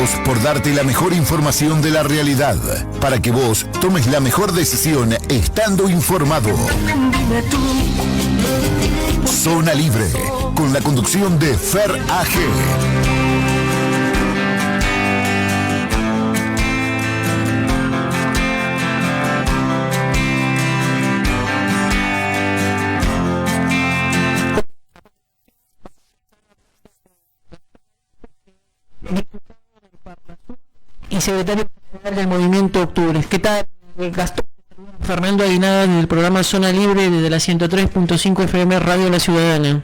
trabajamos por darte la mejor información de la realidad, para que vos tomes la mejor decisión estando informado. Zona Libre, con la conducción de Fer AG. Y secretario del Movimiento Octubre. ¿Qué tal, Gastón? Fernando Aguinaga, en el programa Zona Libre desde la 103.5 FM Radio La Ciudadana.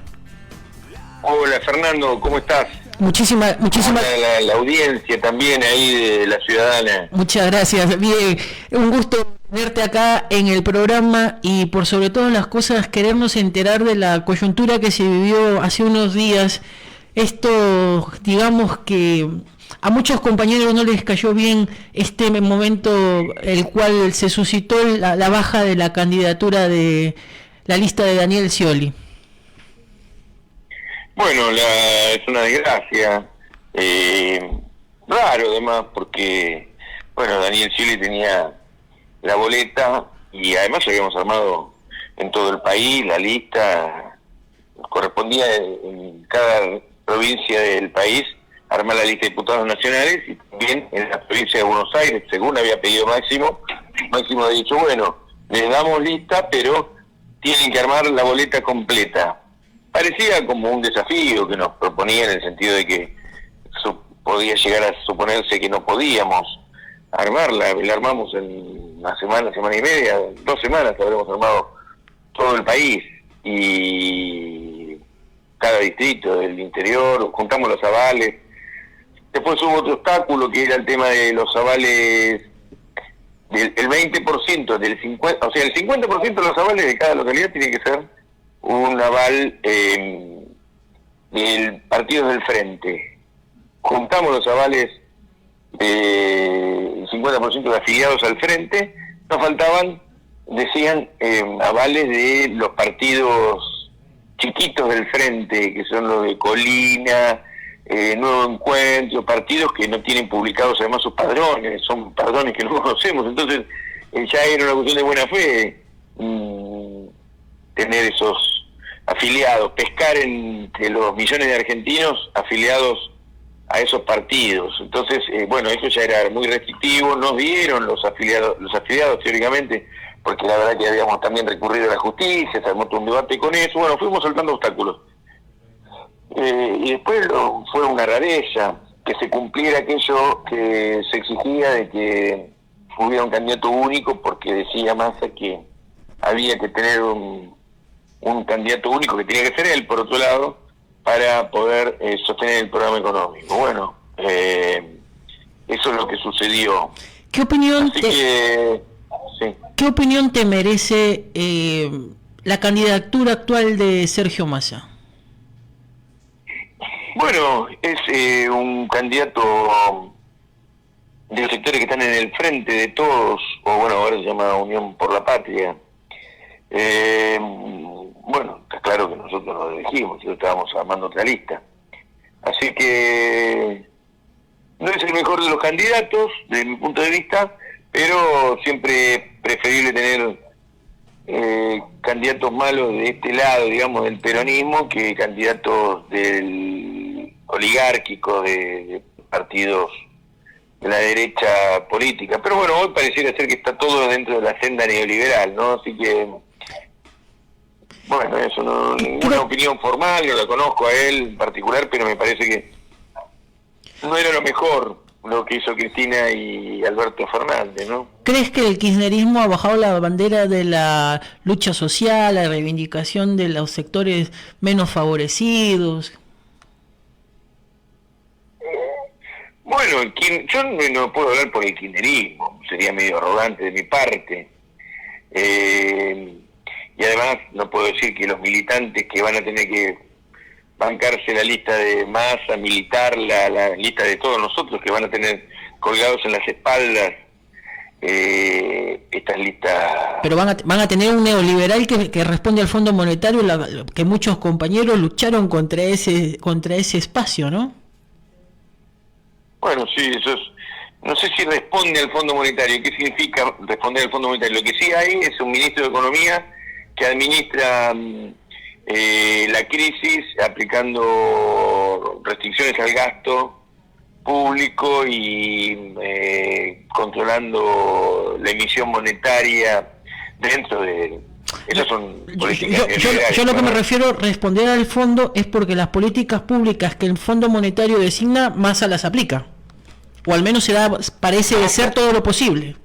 Hola Fernando, ¿cómo estás? Muchísimas la audiencia también ahí de La Ciudadana. Muchas gracias. Bien, un gusto tenerte acá en el programa y por sobre todas las cosas querernos enterar de la coyuntura que se vivió hace unos días. Esto, digamos que a muchos compañeros no les cayó bien este momento, el cual se suscitó la baja de la candidatura de la lista de Daniel Scioli. Bueno, es una desgracia, raro además, porque bueno, Daniel Scioli tenía la boleta y además habíamos armado en todo el país la lista, correspondía en cada provincia del país armar la lista de diputados nacionales, y también en la provincia de Buenos Aires, según había pedido Máximo ha dicho, bueno, les damos lista, pero tienen que armar la boleta completa. Parecía como un desafío que nos proponía, en el sentido de que podía llegar a suponerse que no podíamos armarla. La armamos en una semana y media, 2 semanas habremos armado todo el país, y cada distrito del interior, juntamos los avales. Después hubo otro obstáculo, que era el tema de los avales, el 20% del 50%, o sea, el 50% de los avales de cada localidad tiene que ser un aval del partido del Frente. Juntamos los avales del 50% de afiliados al Frente, nos faltaban, decían, avales de los partidos chiquitos del Frente, que son los de Colina, Nuevo Encuentro, partidos que no tienen publicados además sus padrones, son padrones que no conocemos. Entonces ya era una cuestión de buena fe tener esos afiliados, pescar entre los millones de argentinos afiliados a esos partidos. Entonces bueno, eso ya era muy restrictivo. Nos dieron los afiliados teóricamente, porque la verdad que habíamos también recurrido a la justicia, se armó todo un debate con eso. Bueno, fuimos saltando obstáculos. Y después fue una rareza que se cumpliera aquello que se exigía, de que hubiera un candidato único, porque decía Massa que había que tener un candidato único, que tenía que ser él, por otro lado, para poder sostener el programa económico. Bueno, eso es lo que sucedió. ¿Qué opinión sí. ¿Qué opinión te merece la candidatura actual de Sergio Massa? Bueno, es un candidato de los sectores que están en el frente de todos, o bueno, ahora se llama Unión por la Patria. Bueno, está claro que nosotros nos elegimos, nosotros estábamos armando otra lista. Así que no es el mejor de los candidatos, desde mi punto de vista, pero siempre preferible tener candidatos malos de este lado, digamos, del peronismo, que candidatos del oligárquico, de partidos de la derecha política. Pero bueno, hoy pareciera ser que está todo dentro de la senda neoliberal, ¿no? Así que, bueno, eso no, ninguna opinión formal, no la conozco a él en particular, pero me parece que no era lo mejor lo que hizo Cristina y Alberto Fernández, ¿no? ¿Crees que el kirchnerismo ha bajado la bandera de la lucha social, la reivindicación de los sectores menos favorecidos? Bueno, yo no puedo hablar por el kirchnerismo, sería medio arrogante de mi parte. Y además no puedo decir que los militantes que van a tener que bancarse la lista de Massa, militar la lista de todos nosotros, que van a tener colgados en las espaldas estas listas. Pero van a tener un neoliberal que responde al Fondo Monetario, que muchos compañeros lucharon contra ese espacio, ¿no? Bueno, sí, eso es. No sé si responde al Fondo Monetario. ¿Qué significa responder al Fondo Monetario? Lo que sí hay es un ministro de Economía que administra la crisis aplicando restricciones al gasto público y controlando la emisión monetaria dentro de... Esas son políticas yo lo que me refiero a responder al fondo es porque las políticas públicas que el Fondo Monetario designa, Massa las aplica. O al menos parece ser todo lo posible.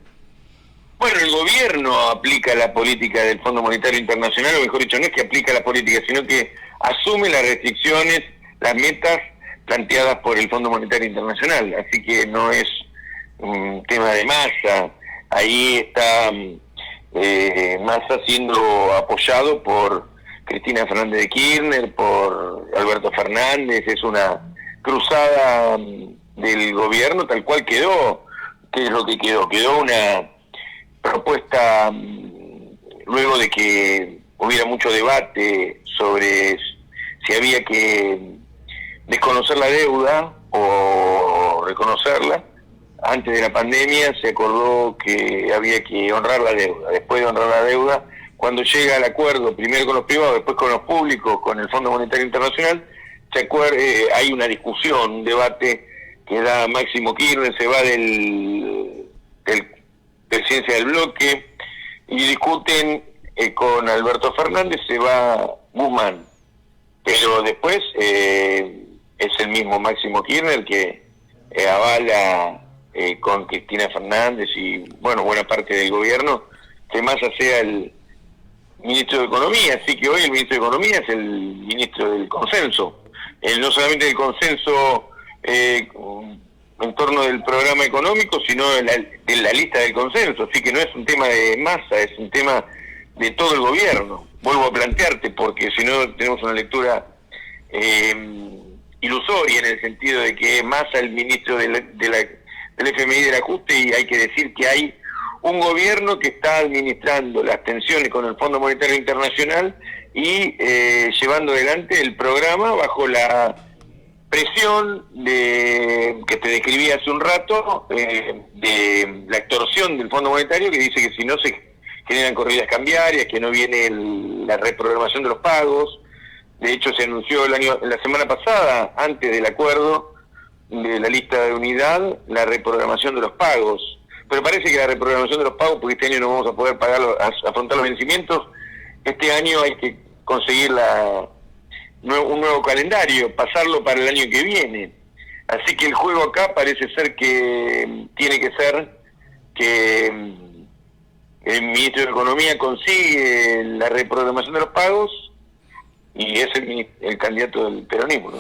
Bueno, el gobierno aplica la política del Fondo Monetario Internacional, o mejor dicho, no es que aplica la política, sino que asume las restricciones, las metas planteadas por el Fondo Monetario Internacional. Así que no es un tema de Massa. Ahí está Massa siendo apoyado por Cristina Fernández de Kirchner, por Alberto Fernández. Es una cruzada del gobierno tal cual quedó. ¿Qué es lo que quedó? Quedó una propuesta, luego de que hubiera mucho debate sobre si había que desconocer la deuda o reconocerla. Antes de la pandemia se acordó que había que honrar la deuda. Después de honrar la deuda, cuando llega el acuerdo, primero con los privados, después con los públicos, con el Fondo Monetario Internacional, hay una discusión, un debate que da Máximo Kirchner, se va del presidencia del bloque, y discuten con Alberto Fernández, se va Guzmán. Pero después es el mismo Máximo Kirchner que avala con Cristina Fernández y bueno, buena parte del gobierno, que Massa sea el ministro de Economía. Así que hoy el ministro de Economía es el ministro del consenso, no solamente del consenso en torno del programa económico, sino de la lista del consenso. Así que no es un tema de Massa, es un tema de todo el gobierno. Vuelvo a plantearte, porque si no tenemos una lectura ilusoria, en el sentido de que Massa es el ministro del FMI, del ajuste, y hay que decir que hay un gobierno que está administrando las tensiones con el Fondo Monetario Internacional y llevando adelante el programa bajo la presión que te describí hace un rato, de la extorsión del Fondo Monetario, que dice que si no se generan corridas cambiarias, que no viene la reprogramación de los pagos. De hecho, se anunció la semana pasada, antes del acuerdo de la lista de unidad, la reprogramación de los pagos. Pero parece que la reprogramación de los pagos, porque este año no vamos a poder afrontar los vencimientos, este año hay que conseguir un nuevo calendario, pasarlo para el año que viene. Así que el juego acá parece ser que tiene que ser que el ministro de Economía consigue la reprogramación de los pagos y es el candidato del peronismo, ¿no?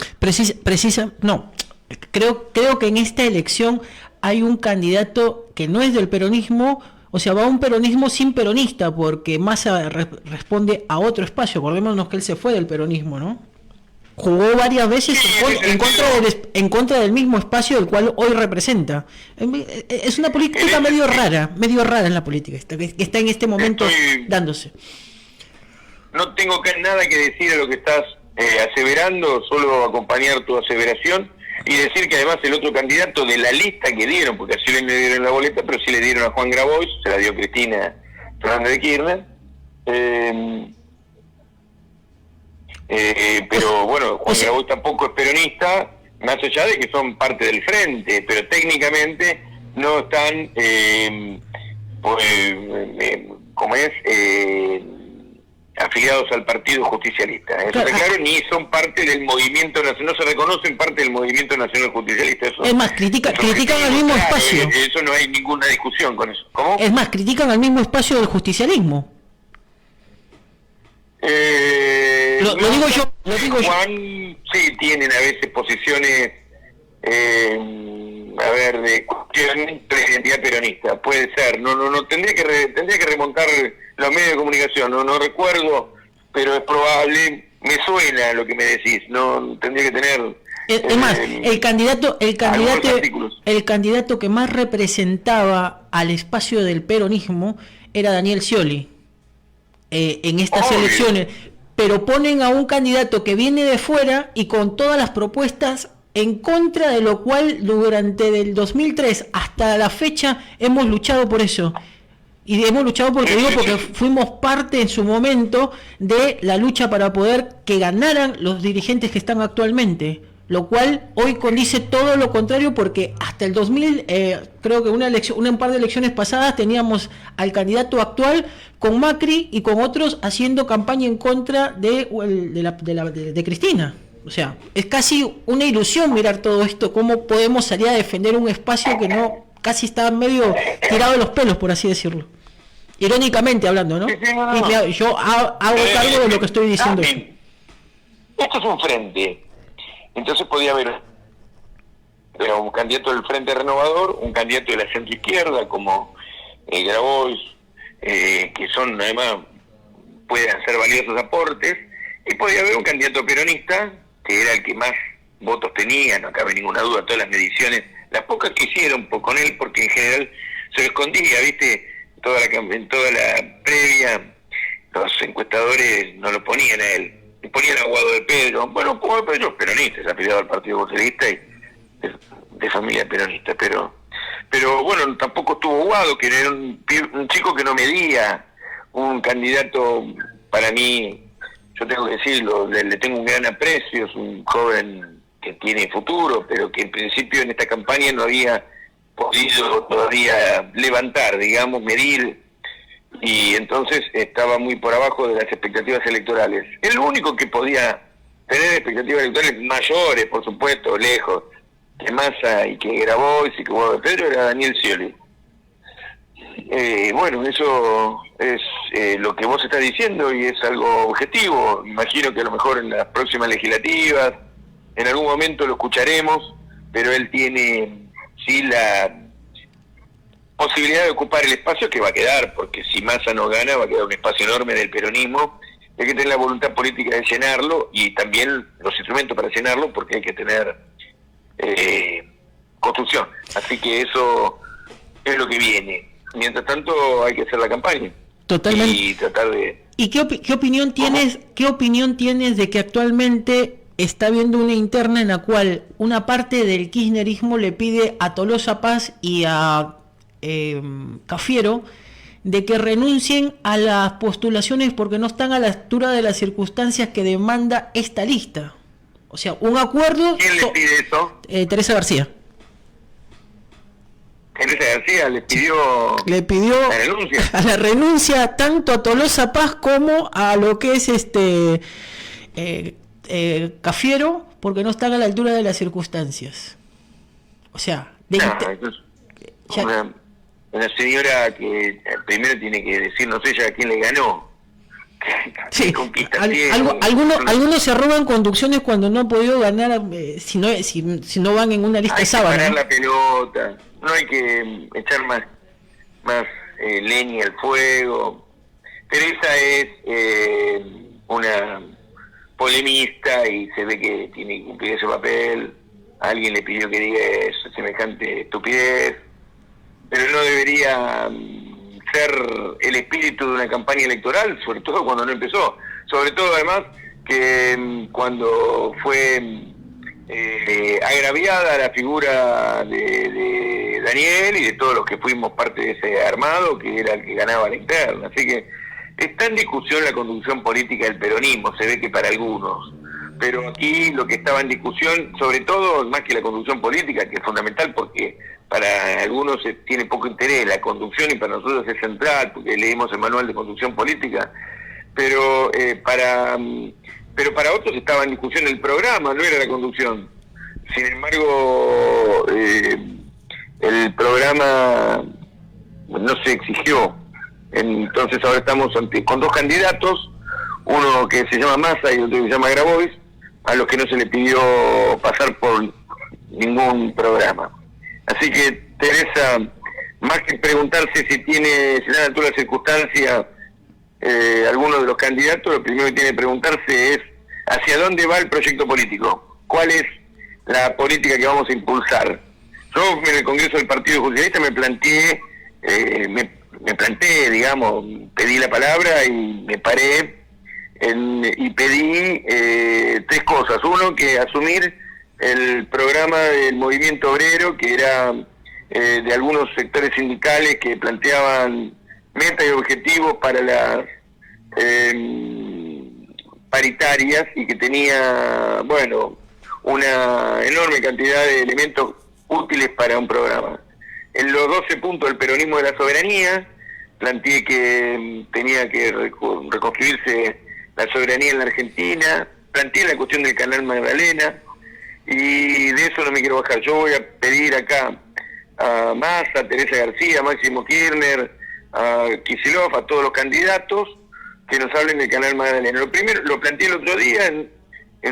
Creo que en esta elección hay un candidato que no es del peronismo, o sea, va a un peronismo sin peronista, porque Massa responde a otro espacio. Acordémonos que él se fue del peronismo, ¿no? Jugó varias veces en contra del mismo espacio del cual hoy representa. Es una política medio rara en la política, que está en este momento dándose. No tengo nada que decir a lo que estás aseverando, solo acompañar tu aseveración y decir que además el otro candidato de la lista que dieron, porque así le dieron la boleta, pero sí le dieron a Juan Grabois, se la dio Cristina Fernández de Kirchner, pero bueno, Juan Grabois tampoco es peronista, más allá de que son parte del frente, pero técnicamente no están, afiliados al Partido Justicialista. Eso está claro, ni son parte del movimiento nacional, no se reconocen parte del movimiento nacional justicialista. Eso, es más, critican al mismo espacio. Eso no hay ninguna discusión con eso. ¿Cómo? Es más, critican al mismo espacio del justicialismo. Lo digo yo. Juan, sí, tienen a veces posiciones, de cuestión de identidad peronista. Puede ser, no tendría que remontar los medios de comunicación, no recuerdo, pero es probable, me suena lo que me decís, no tendría que tener. Es más, el candidato que más representaba al espacio del peronismo era Daniel Scioli en estas elecciones, pero ponen a un candidato que viene de fuera y con todas las propuestas en contra de lo cual durante del 2003 hasta la fecha hemos luchado por eso. Y hemos luchado porque fuimos parte en su momento de la lucha para poder que ganaran los dirigentes que están actualmente, lo cual hoy condice todo lo contrario, porque hasta el 2000, creo que un par de elecciones pasadas teníamos al candidato actual con Macri y con otros haciendo campaña en contra de Cristina. O sea, es casi una ilusión mirar todo esto, cómo podemos salir a defender un espacio que no, casi está medio tirado de los pelos, por así decirlo. Irónicamente hablando, ¿no? Y yo hago cargo de lo que estoy diciendo. Esto es un frente. Entonces podía haber un candidato del Frente Renovador, un candidato de la centroizquierda como Grabois, que son además pueden hacer valiosos aportes, y podía haber un candidato peronista que era el que más votos tenía, no cabe ninguna duda. Todas las mediciones, las pocas que hicieron con él, porque en general se lo escondía, ¿viste? En toda la previa los encuestadores no lo ponían a él, le ponían a Guado de Pedro. Bueno, Guado de Pedro es peronista, es afiliado al Partido Socialista y de familia peronista, pero bueno, tampoco estuvo Guado, que era un chico que no medía, un candidato, para mí, yo tengo que decirlo, le tengo un gran aprecio, es un joven que tiene futuro, pero que en principio en esta campaña no había podido todavía levantar, digamos, medir, y entonces estaba muy por abajo de las expectativas electorales. El único que podía tener expectativas electorales mayores, por supuesto, lejos, que Massa y que Grabois y que Guado de Pedro, era Daniel Scioli. Bueno, eso es lo que vos estás diciendo y es algo objetivo. Imagino que a lo mejor en las próximas legislativas, en algún momento lo escucharemos, pero él tiene sí la posibilidad de ocupar el espacio que va a quedar, porque si Massa no gana va a quedar un espacio enorme del peronismo. Hay que tener la voluntad política de llenarlo y también los instrumentos para llenarlo, porque hay que tener construcción. Así que eso es lo que viene. Mientras tanto hay que hacer la campaña. Totalmente. Y tratar de... ¿Y qué opinión tienes? ¿Qué opinión tienes de que actualmente está habiendo una interna en la cual una parte del kirchnerismo le pide a Tolosa Paz y a Cafiero de que renuncien a las postulaciones porque no están a la altura de las circunstancias que demanda esta lista? O sea, un acuerdo... ¿Quién le pide eso? Teresa García. Teresa García le pidió la renuncia tanto a Tolosa Paz como a lo que es Cafiero, porque no están a la altura de las circunstancias. O sea, una señora que primero tiene que decirnos ella a quién le ganó. Sí, algunos se roban conducciones cuando no han podido ganar, si no van en una lista de sábado. Hay que parar la pelota, no hay que echar más leña al fuego. Teresa es una polemista y se ve que tiene que cumplir ese papel. Alguien le pidió que diga semejante estupidez, pero no debería ser el espíritu de una campaña electoral, sobre todo cuando no empezó, sobre todo además que cuando fue agraviada la figura de Daniel y de todos los que fuimos parte de ese armado, que era el que ganaba la interna. Así que está en discusión la conducción política del peronismo, se ve que para algunos, pero aquí lo que estaba en discusión, sobre todo, más que la conducción política, que es fundamental porque para algunos tiene poco interés la conducción y para nosotros es central, porque leímos el manual de conducción política, pero para otros estaba en discusión el programa, no era la conducción. Sin embargo, el programa no se exigió. Entonces ahora estamos con dos candidatos, uno que se llama Massa y otro que se llama Grabois, a los que no se le pidió pasar por ningún programa. Así que Teresa, más que preguntarse si dan a altura de circunstancia alguno de los candidatos, lo primero que tiene que preguntarse es hacia dónde va el proyecto político, cuál es la política que vamos a impulsar. Yo en el Congreso del Partido Socialista me planteé, digamos, pedí la palabra y me paré y pedí tres cosas. Uno, que asumir el programa del movimiento obrero, que era de algunos sectores sindicales que planteaban metas y objetivos para las paritarias, y que tenía, bueno, una enorme cantidad de elementos útiles para un programa. En los 12 puntos del peronismo de la soberanía, planteé que tenía que reconstruirse la soberanía en la Argentina, planteé la cuestión del Canal Magdalena, y de eso no me quiero bajar. Yo voy a pedir acá a Massa, a Teresa García, a Máximo Kirchner, a Kicillof, a todos los candidatos, que nos hablen del Canal Magdalena. Lo primero, lo planteé el otro día en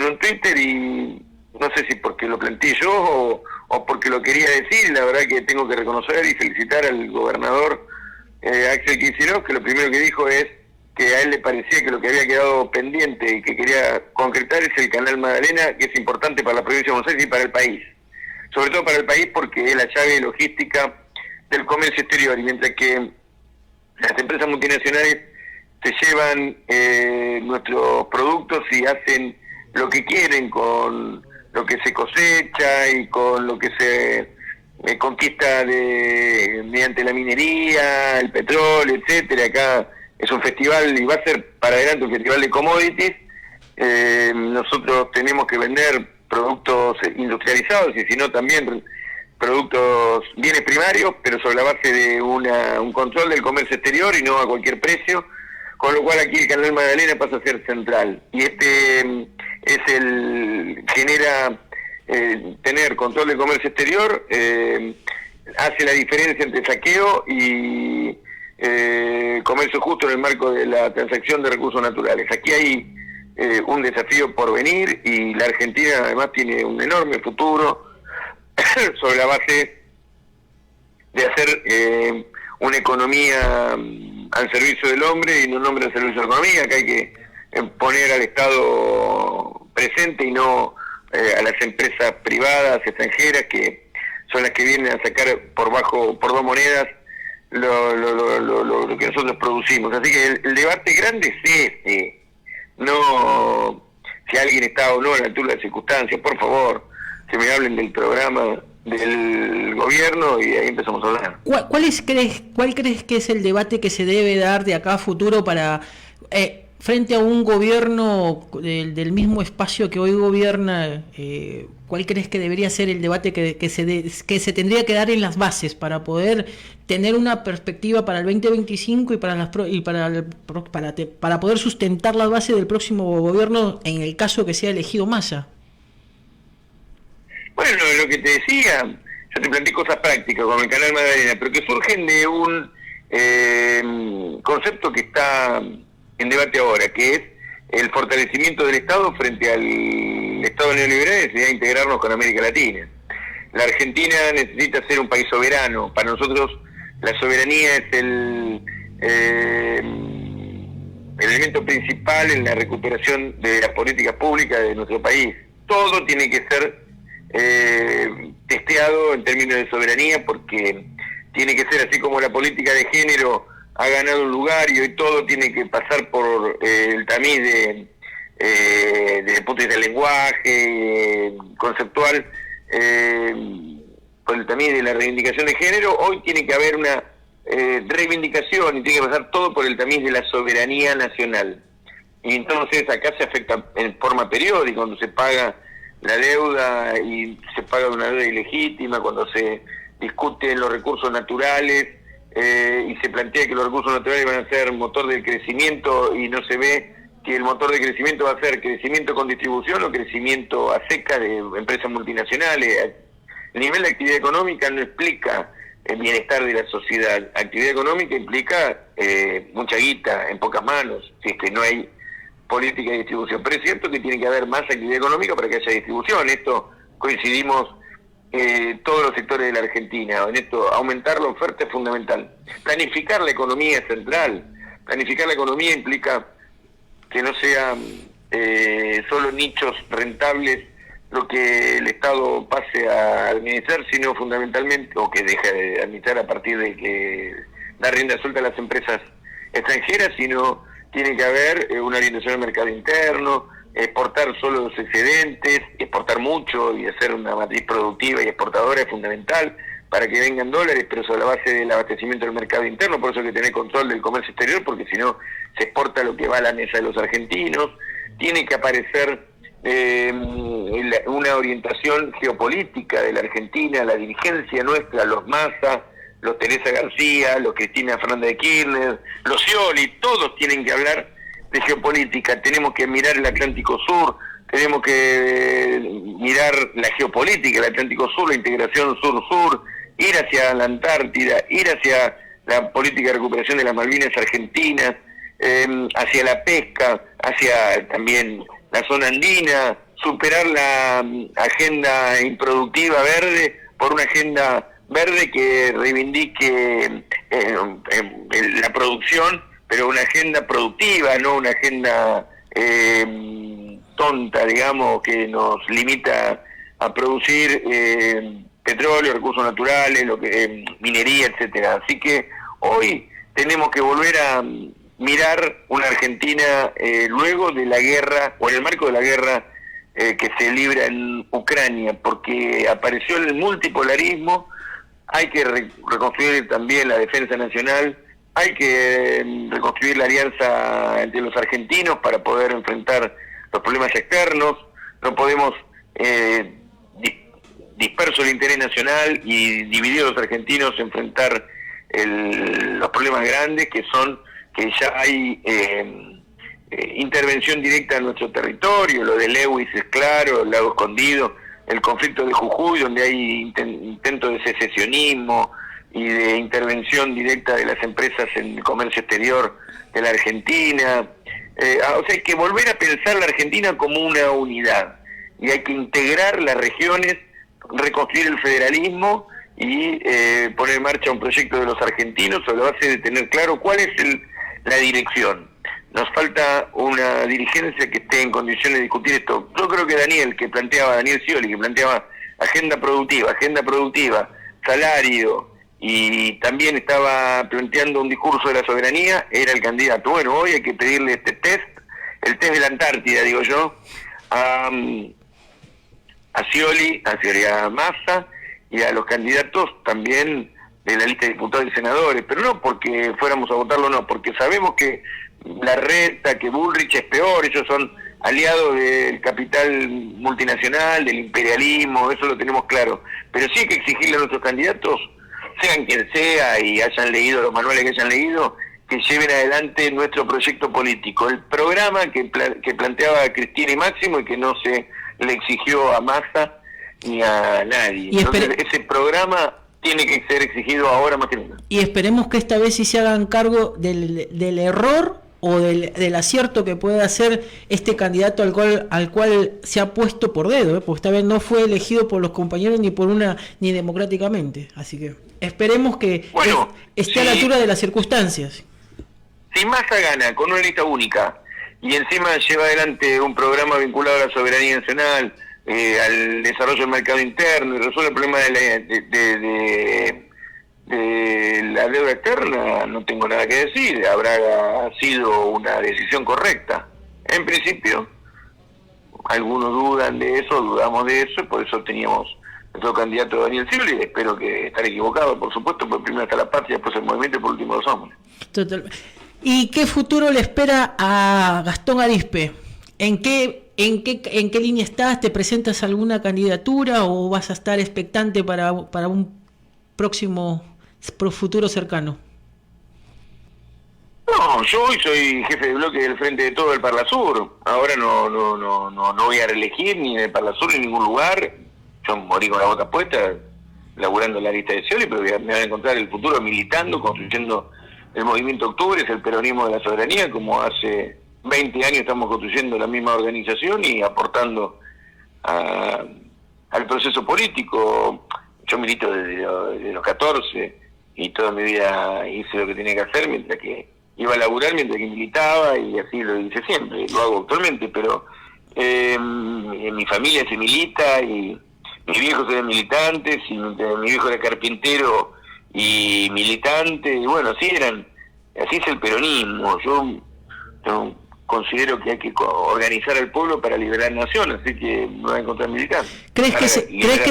un Twitter, y no sé si porque lo planteé yo o porque lo quería decir. La verdad que tengo que reconocer y felicitar al gobernador Axel Kicillof, que lo primero que dijo es que a él le parecía que lo que había quedado pendiente y que quería concretar es el Canal Magdalena, que es importante para la provincia de Buenos Aires y para el país. Sobre todo para el país, porque es la llave logística del comercio exterior, y mientras que las empresas multinacionales se llevan nuestros productos y hacen lo que quieren con lo que se cosecha y con lo que se conquista mediante la minería, el petróleo, etcétera. Acá es un festival, y va a ser para adelante un festival de commodities. Nosotros tenemos que vender productos industrializados, y si no también productos, bienes primarios, pero sobre la base de un control del comercio exterior y no a cualquier precio, con lo cual aquí el Canal Magdalena pasa a ser central, y genera tener control del comercio exterior, hace la diferencia entre saqueo y comercio justo en el marco de la transacción de recursos naturales. Aquí hay un desafío por venir, y la Argentina además tiene un enorme futuro sobre la base de hacer una economía al servicio del hombre y no un hombre al servicio de la economía. Acá hay que poner al Estado presente y no a las empresas privadas extranjeras, que son las que vienen a sacar por dos monedas lo que nosotros producimos. Así que el debate grande es este, no si alguien está o no a la altura de las circunstancias. Por favor, que me hablen del programa del gobierno, y ahí empezamos a hablar. ¿Cuál crees que es el debate que se debe dar de acá a futuro para frente a un gobierno del mismo espacio que hoy gobierna? ¿Cuál crees que debería ser el debate que se tendría que dar en las bases para poder tener una perspectiva para el 2025 y para poder sustentar las bases del próximo gobierno en el caso que sea elegido Massa? Bueno, lo que te decía, yo te planteé cosas prácticas con el Canal Magdalena, pero que surgen de un concepto que está en debate ahora, que es el fortalecimiento del Estado frente al Estado neoliberal y la necesidad de integrarnos con América Latina. La Argentina necesita ser un país soberano. Para nosotros la soberanía es el elemento principal en la recuperación de las políticas públicas de nuestro país. Todo tiene que ser testeado en términos de soberanía, porque tiene que ser así como la política de género ha ganado un lugar, y hoy todo tiene que pasar por el tamiz desde el punto de vista del lenguaje conceptual, por el tamiz de la reivindicación de género. Hoy tiene que haber una reivindicación, y tiene que pasar todo por el tamiz de la soberanía nacional. Y entonces acá se afecta en forma periódica, cuando se paga la deuda, y se paga una deuda ilegítima, cuando se discuten los recursos naturales, y se plantea que los recursos naturales van a ser motor del crecimiento, y no se ve que el motor de crecimiento va a ser crecimiento con distribución o crecimiento a seca de empresas multinacionales. El nivel de actividad económica no explica el bienestar de la sociedad. Actividad económica implica mucha guita en pocas manos, si es que no hay política de distribución. Pero es cierto que tiene que haber más actividad económica para que haya distribución. Esto coincidimos todos los sectores de la Argentina. En esto, aumentar la oferta es fundamental. Planificar la economía es central. Planificar la economía implica que no sean solo nichos rentables lo que el Estado pase a administrar, sino fundamentalmente, o que deja de administrar a partir de que da rienda suelta a las empresas extranjeras, sino tiene que haber una orientación al mercado interno, exportar solo los excedentes, exportar mucho y hacer una matriz productiva y exportadora es fundamental para que vengan dólares, pero sobre la base del abastecimiento del mercado interno. Por eso hay que tener control del comercio exterior, porque si no se exporta lo que va a la mesa de los argentinos. Tiene que aparecer una orientación geopolítica de la Argentina, la dirigencia nuestra, los Massa, los Teresa García, los Cristina Fernández de Kirchner, los Scioli, todos tienen que hablar de geopolítica. Tenemos que mirar el Atlántico Sur, tenemos que mirar la geopolítica del Atlántico Sur, la integración sur-sur, ir hacia la Antártida, ir hacia la política de recuperación de las Malvinas argentinas, hacia la pesca, hacia también la zona andina, superar la agenda improductiva verde por una agenda verde que reivindique la producción, pero una agenda productiva, no una agenda tonta, digamos, que nos limita a producir petróleo, recursos naturales, minería, etcétera. Así que hoy tenemos que volver a mirar una Argentina luego de la guerra, o en el marco de la guerra que se libra en Ucrania, porque apareció el multipolarismo. Hay que reconstruir también la defensa nacional, hay que reconstruir la alianza entre los argentinos para poder enfrentar los problemas externos. No podemos disperso el interés nacional y divididos los argentinos enfrentar los problemas grandes, que son que ya hay intervención directa en nuestro territorio. Lo de Lewis es claro, el Lago Escondido, el conflicto de Jujuy, donde hay intento de secesionismo y de intervención directa de las empresas en el comercio exterior de la Argentina. O sea, hay que volver a pensar la Argentina como una unidad, y hay que integrar las regiones, reconstruir el federalismo y poner en marcha un proyecto de los argentinos sobre la base de tener claro cuál es la dirección. Nos falta una dirigencia que esté en condiciones de discutir esto. Yo creo que Daniel Scioli, que planteaba agenda productiva, salario, y también estaba planteando un discurso de la soberanía, era el candidato. Bueno, hoy hay que pedirle el test de la Antártida, digo yo, a Scioli, a Massa, y a los candidatos también de la lista de diputados y senadores, pero no porque fuéramos a votarlo, no, porque sabemos que Larreta, que Bullrich es peor, ellos son aliados del capital multinacional, del imperialismo, eso lo tenemos claro, pero sí hay que exigirle a nuestros candidatos, sean quien sea y hayan leído los manuales que hayan leído, que lleven adelante nuestro proyecto político, el programa que planteaba Cristina y Máximo y que no se le exigió a Massa ni a nadie. Entonces, ese programa tiene que ser exigido ahora más que nunca. Y esperemos que esta vez sí se hagan cargo del error o del acierto que pueda hacer este candidato al cual se ha puesto por dedo, porque esta vez no fue elegido por los compañeros ni democráticamente. Así que esperemos que esté a la altura de las circunstancias. Si Massa gana con una lista única y encima lleva adelante un programa vinculado a la soberanía nacional, al desarrollo del mercado interno, y resuelve el problema de la deuda externa, no tengo nada que decir, habrá sido una decisión correcta. En principio, algunos dudan de eso, dudamos de eso, y por eso teníamos nuestro candidato Daniel Scioli. Espero que estar equivocado, por supuesto, porque primero está la patria, después el movimiento y por último los hombres. Total. ¿Y qué futuro le espera a Gastón Arizpe? ¿En qué línea estás? ¿Te presentas alguna candidatura o vas a estar expectante para un próximo futuro cercano? No, yo hoy soy jefe de bloque del Frente de Todo del Parlasur. Ahora no voy a reelegir ni en el Parlasur ni en ningún lugar. Yo morí con la bota puesta, laburando en la lista de Scioli, pero me voy a encontrar el futuro militando, construyendo el movimiento Octubre, es el peronismo de la soberanía, como hace 20 años estamos construyendo la misma organización y aportando al proceso político. Yo milito desde los 14 y toda mi vida hice lo que tenía que hacer mientras que iba a laburar, mientras que militaba, y así lo hice siempre, lo hago actualmente, pero en mi familia se milita y mis viejos eran militantes y mi viejo era carpintero y militante, y bueno, así es el peronismo. Yo considero que hay que organizar al pueblo para liberar nación, así que no va a encontrar militar.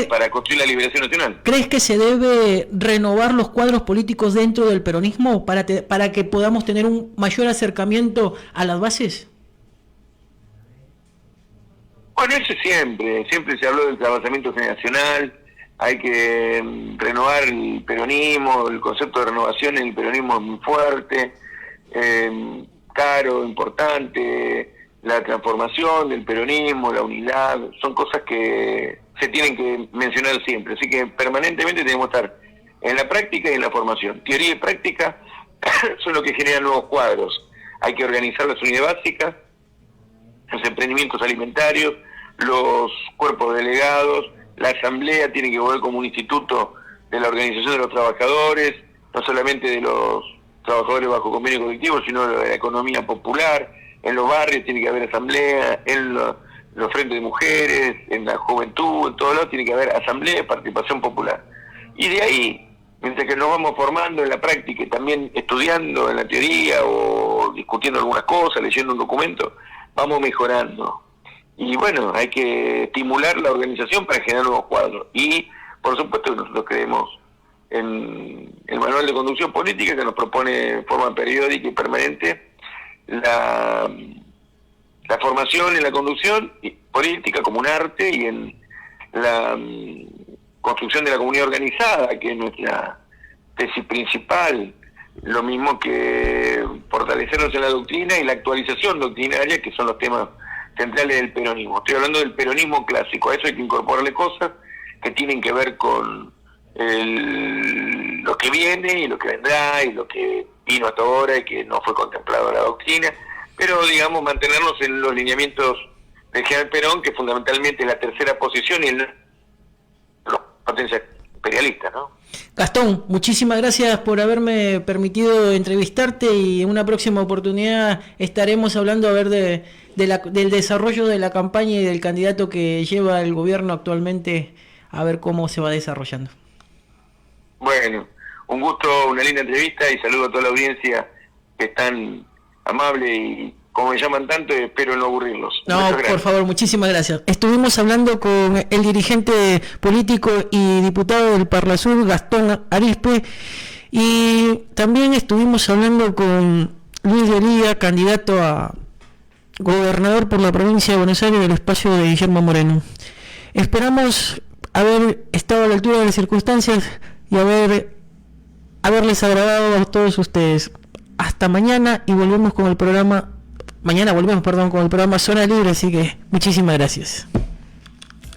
Para construir la liberación nacional. ¿Crees que se debe renovar los cuadros políticos dentro del peronismo para que podamos tener un mayor acercamiento a las bases? Bueno, eso siempre se habló del trabajamiento generacional, hay que renovar el peronismo, el concepto de renovación en el peronismo es muy fuerte, caro, importante, la transformación del peronismo, la unidad, son cosas que se tienen que mencionar siempre, así que permanentemente tenemos que estar en la práctica y en la formación. Teoría y práctica son lo que generan nuevos cuadros, hay que organizar las unidades básicas, los emprendimientos alimentarios, los cuerpos delegados, la asamblea tiene que volver como un instituto de la organización de los trabajadores, no solamente de los trabajadores bajo convenio colectivo, sino de la economía popular. En los barrios tiene que haber asamblea, en los frentes de mujeres, en la juventud, en todos lados tiene que haber asamblea, participación popular. Y de ahí, mientras que nos vamos formando en la práctica y también estudiando en la teoría o discutiendo algunas cosas, leyendo un documento, vamos mejorando. Y bueno, hay que estimular la organización para generar nuevos cuadros. Y, por supuesto, nosotros creemos en el manual de conducción política que nos propone de forma periódica y permanente la formación en la conducción política como un arte y en la construcción de la comunidad organizada, que es nuestra tesis principal, lo mismo que fortalecernos en la doctrina y la actualización doctrinaria, que son los temas centrales del peronismo. Estoy hablando del peronismo clásico, a eso hay que incorporarle cosas que tienen que ver con lo que viene y lo que vendrá y lo que vino hasta ahora y que no fue contemplado en la doctrina, pero digamos mantenernos en los lineamientos del general Perón, que fundamentalmente es la tercera posición y la potencia imperialista, ¿no? Gastón, muchísimas gracias por haberme permitido entrevistarte y en una próxima oportunidad estaremos hablando a ver del desarrollo de la campaña y del candidato que lleva el gobierno actualmente, a ver cómo se va desarrollando. Bueno, un gusto, una linda entrevista y saludo a toda la audiencia que es tan amable y como me llaman tanto, espero no aburrirlos. No, por favor, muchísimas gracias. Estuvimos hablando con el dirigente político y diputado del Parlasur, Gastón Arizpe, y también estuvimos hablando con Luis de Lía, candidato a gobernador por la provincia de Buenos Aires del espacio de Guillermo Moreno. Esperamos haber estado a la altura de las circunstancias y haberles agradado a todos ustedes. Hasta mañana y volvemos con el programa. Mañana volvemos, con el programa Zona Libre, así que muchísimas gracias.